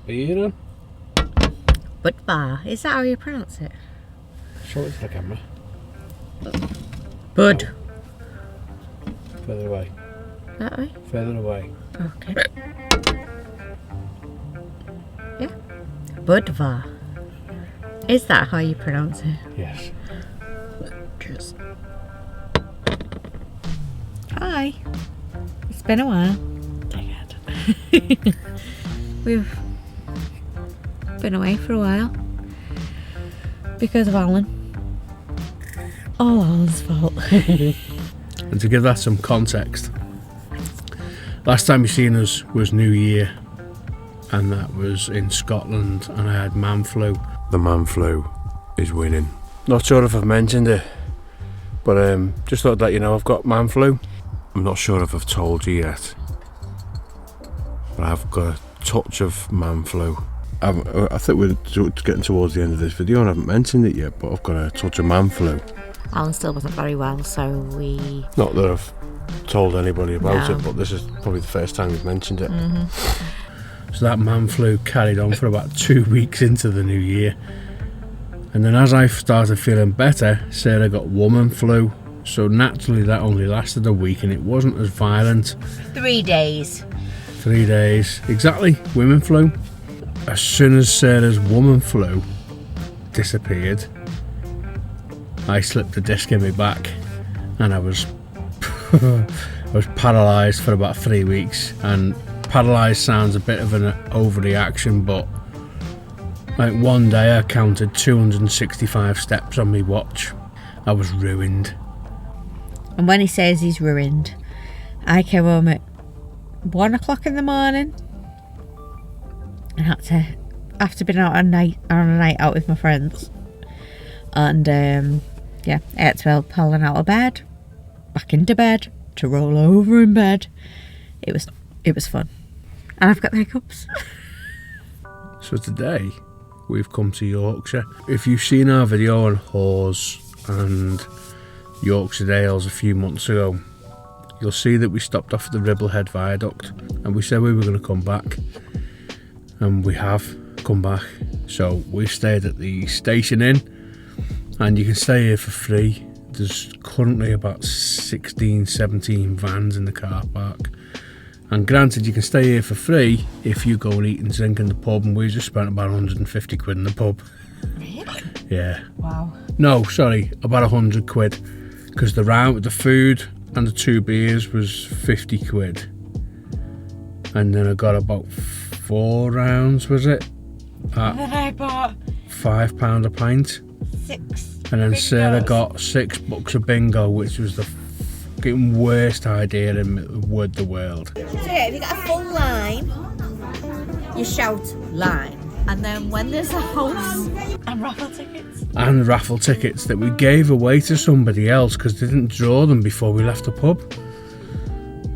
Beer. Budvar. Is that how you pronounce it? Show it to the camera. Bud. Oh. Further away. That way? Further away. Okay. Yeah. Budvar. Is that how you pronounce it? Yes. Cheers. Hi. It's been a while. Dang it. We've been away for a while because of Alan. All Alan's fault. And to give that some context, last time you seen us was New Year, and that was in Scotland, and I had man flu. The man flu is winning. Not sure if I've mentioned it, but just thought that, you know, I've got man flu. I'm not sure if I've told you yet, but I've got a touch of man flu. I think we're getting towards the end of this video and I haven't mentioned it yet, but I've got a touch of man flu. Alan still wasn't very well, so we... Not that I've told anybody about it, but this is probably the first time we've mentioned it. So that man flu carried on for about 2 weeks into the new year. And then as I started feeling better, Sarah got woman flu. So naturally that only lasted a week and it wasn't as violent. 3 days. 3 days. Exactly, women flu. As soon as Sarah's woman flu disappeared, I slipped a disc in my back and I was paralysed for about 3 weeks. And paralysed sounds a bit of an overreaction, but like one day I counted 265 steps on my watch. I was ruined. And when he says he's ruined, I came home at 1 o'clock in the morning and had to, after being out on a night out with my friends, and yeah, I had to help Alan out of bed, back into bed, to roll over in bed. It was fun, and I've got the hiccups. So today we've come to Yorkshire. If you've seen our video on Hawes and Yorkshire Dales a few months ago, you'll see that we stopped off at the Ribblehead viaduct and we said we were going to come back, and we have come back. So we've stayed at the Station Inn, and you can stay here for free. There's currently about 16-17 vans in the car park, and granted you can stay here for free if you go and eat and drink in the pub, and we just spent about 150 quid in the pub. Really? Yeah. Wow. No, sorry, about 100 quid, because the round with the food and the 2 beers was 50 quid, and then I got about 4 rounds, was it? And then I bought £5 a pint. 6 And then bingos. Sarah got $6 of bingo, which was the fucking worst idea in the world. So yeah, if you got a full line, you shout line. And then when there's a house and raffle tickets. And raffle tickets that we gave away to somebody else because they didn't draw them before we left the pub.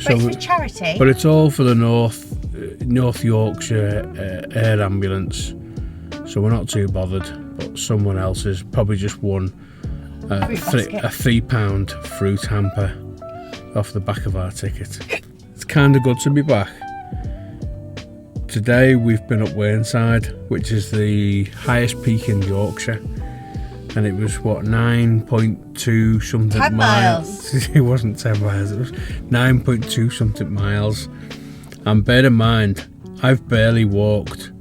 But it's for charity. But it's all for the North Yorkshire Air Ambulance. So we're not too bothered. But someone else has probably just won a £3 fruit hamper off the back of our ticket. It's kind of good to be back. Today we've been up Whernside, which is the highest peak in Yorkshire, and it was what, 9.2 something 10 miles. It wasn't 10 miles, it was 9.2 something miles. And bear in mind, I've barely walked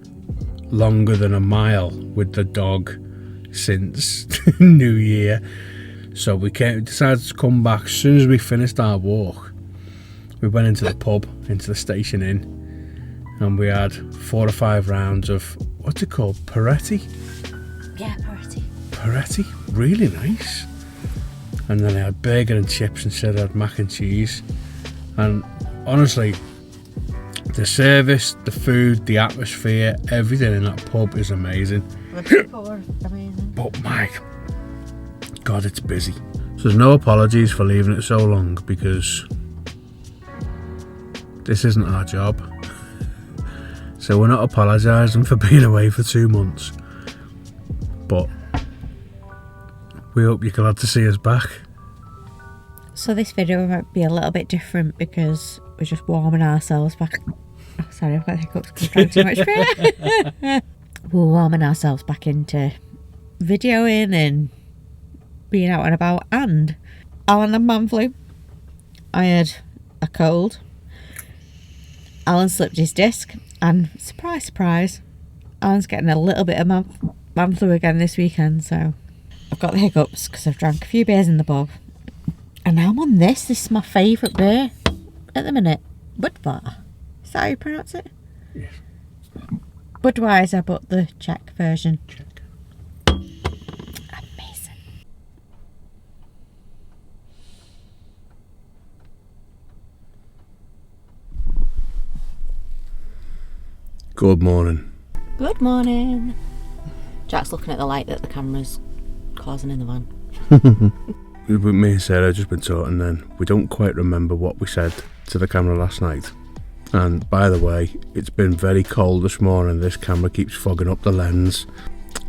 longer than a mile with the dog since New Year. So we decided to come back. As soon as we finished our walk, we went into the pub, into the Station Inn, and we had 4 or 5 rounds of, what's it called, Peretti? Yeah, Peretti. Peretti, really nice. And then I had burger and chips instead of mac and cheese. And honestly, the service, the food, the atmosphere, everything in that pub is amazing. The people were amazing. But my God, it's busy. So there's no apologies for leaving it so long, because this isn't our job. So we're not apologising for being away for 2 months. But we hope you're glad to see us back. So this video might be a little bit different because we're just warming ourselves back. Oh, sorry, I've got hiccups because I've drank too much beer. We're warming ourselves back into videoing and being out and about. And Alan had man flu. I had a cold. Alan slipped his disc. And surprise, surprise, Alan's getting a little bit of man flu again this weekend. So I've got the hiccups because I've drank a few beers in the pub. And now I'm on this. This is my favourite beer at the minute. Budweiser. Is that how you pronounce it? Yes. Budweiser, but the Czech version. Check. Amazing. Good morning. Good morning. Jack's looking at the light that the camera's causing in the van. Me and Sarah have just been talking then. We don't quite remember what we said to the camera last night. And by the way, it's been very cold this morning. This camera keeps fogging up the lens.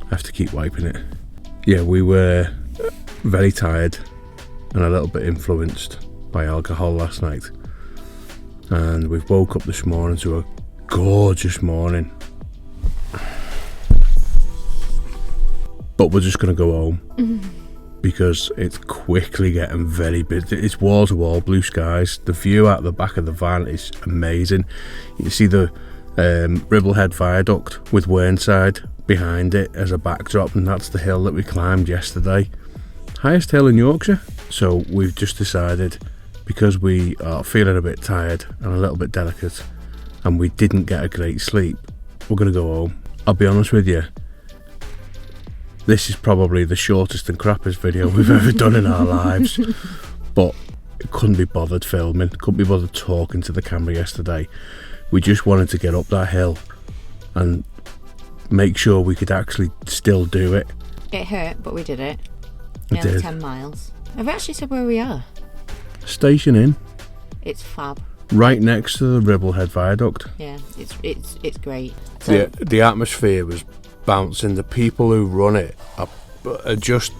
I have to keep wiping it. Yeah, we were very tired and a little bit influenced by alcohol last night. And we've woke up this morning to a gorgeous morning. But we're just going to go home. Because it's quickly getting very busy. It's wall to wall blue skies. The view out the back of the van is amazing. You can see the Ribblehead viaduct with Whernside behind it as a backdrop, and that's the hill that we climbed yesterday. Highest hill in Yorkshire. So we've just decided, because we are feeling a bit tired and a little bit delicate, and we didn't get a great sleep, we're going to go home. I'll be honest with you, this is probably the shortest and crappiest video we've ever done in our lives. But couldn't be bothered filming, couldn't be bothered talking to the camera yesterday. We just wanted to get up that hill and make sure we could actually still do it. It hurt, but we did it. It did. 10 miles. I've actually said where we are. Station Inn. It's fab. Right next to the Ribblehead viaduct. Yeah, it's great. So, The atmosphere was bouncing. The people who run it are just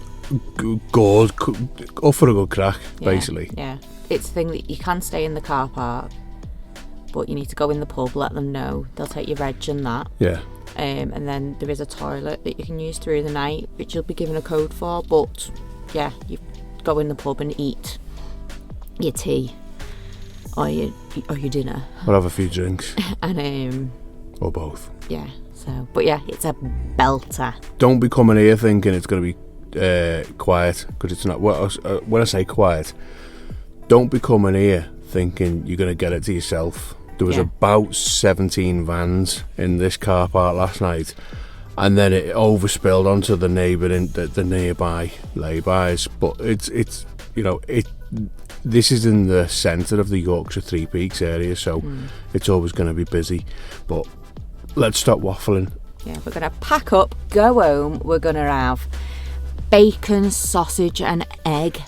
good, up for a good crack, basically. Yeah, it's the thing that you can stay in the car park, but you need to go in the pub, let them know, they'll take your reg and that. Yeah. And then there is a toilet that you can use through the night, which you'll be given a code for. But yeah, you go in the pub and eat your tea or your dinner. I'll have a few drinks. And or both. Yeah. So, but yeah, it's a belter. Don't be coming here thinking it's going to be quiet, because it's not. When I say quiet, don't be coming here thinking you're going to get it to yourself. There was about 17 vans in this car park last night, and then it overspilled onto the nearby laybys. But it's this is in the centre of the Yorkshire Three Peaks area, so it's always going to be busy. But let's stop waffling Yeah, we're going to pack up, go home. We're going to have bacon, sausage and egg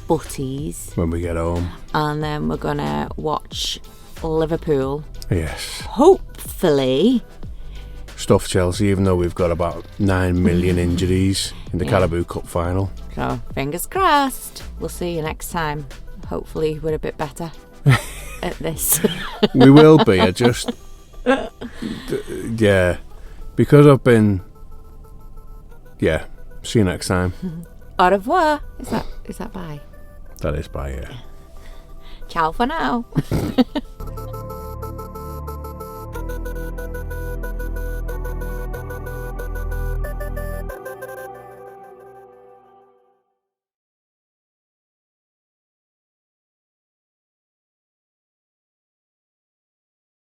butties. When we get home. And then we're going to watch Liverpool. Yes. Hopefully. Stuff Chelsea, even though we've got about 9 million injuries in the Carabao Cup final. So, fingers crossed. We'll see you next time. Hopefully we're a bit better at this. We will be. I just... yeah. Because I've been... Yeah. See you next time. Au revoir. Is that bye? That is bye, yeah. Ciao for now.